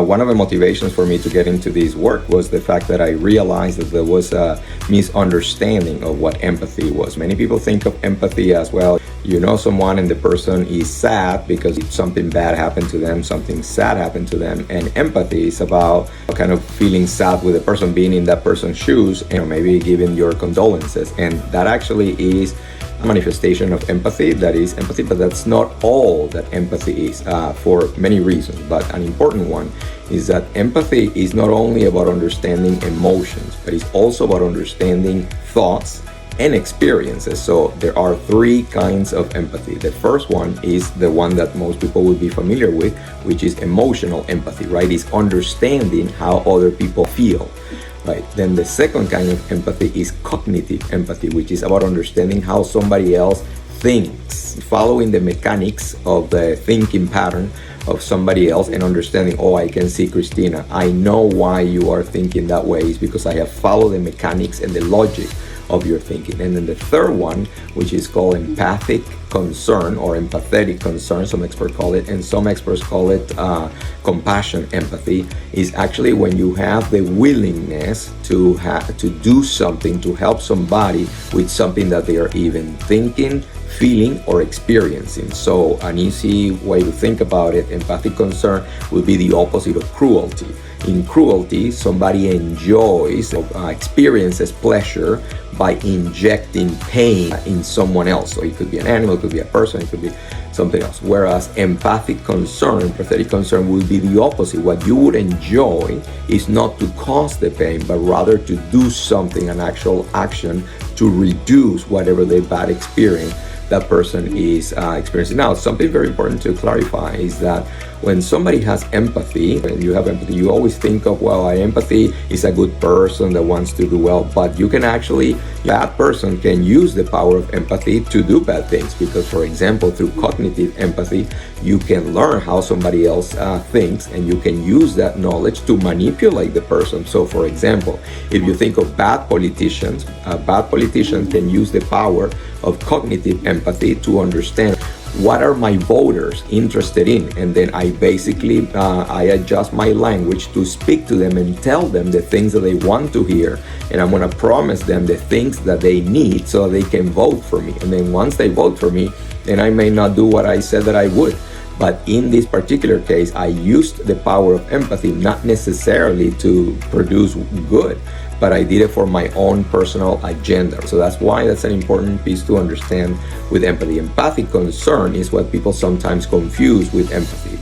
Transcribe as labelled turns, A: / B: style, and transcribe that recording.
A: One of the motivations for me to get into this work was the fact that I realized that there was a misunderstanding of what empathy was. Many people think of empathy as, well, you know someone and the person is sad because something bad happened to them, something sad happened to them, and empathy is about kind of feeling sad with the person, being in that person's shoes, and maybe giving your condolences. And that actually is a manifestation of empathy. That is empathy, but that's not all that empathy is, for many reasons. But an important one is that empathy is not only about understanding emotions, but it's also about understanding thoughts and experiences. So there are three kinds of empathy. The first one is the one that most people would be familiar with, which is emotional empathy, right? It's understanding how other people feel, right? Then the second kind of empathy is cognitive empathy, which is about understanding how somebody else thinks, following the mechanics of the thinking pattern of somebody else and understanding, oh, I can see, Christina, I know why you are thinking that way. It's because I have followed the mechanics and the logic of your thinking. And then the third one, which is called empathic concern or empathetic concern, some experts call it, and some experts call it compassion empathy, is actually when you have the willingness to do something to help somebody with something that they are even thinking, feeling, or experiencing. So an easy way to think about it, empathic concern would be the opposite of cruelty. In cruelty, somebody enjoys, experiences pleasure by injecting pain in someone else. So it could be an animal, it could be a person, it could be something else. Whereas empathic concern, empathetic concern, would be the opposite. What you would enjoy is not to cause the pain, but rather to do something, an actual action to reduce whatever the bad experience that person is experiencing. Now, something very important to clarify is that when somebody has empathy, when you have empathy, you always think of, well, empathy is a good person that wants to do well, but you can actually, that person can use the power of empathy to do bad things, because, for example, through cognitive empathy, you can learn how somebody else thinks, and you can use that knowledge to manipulate the person. So, for example, if you think of bad politicians can use the power of cognitive empathy to understand what are my voters interested in, and then I basically I adjust my language to speak to them and tell them the things that they want to hear, and I'm going to promise them the things that they need so they can vote for me. And then once they vote for me, then I may not do what I said that I would. But in this particular case, I used the power of empathy not necessarily to produce good, but I did it for my own personal agenda. So that's why that's an important piece to understand with empathy. Empathic concern is what people sometimes confuse with empathy.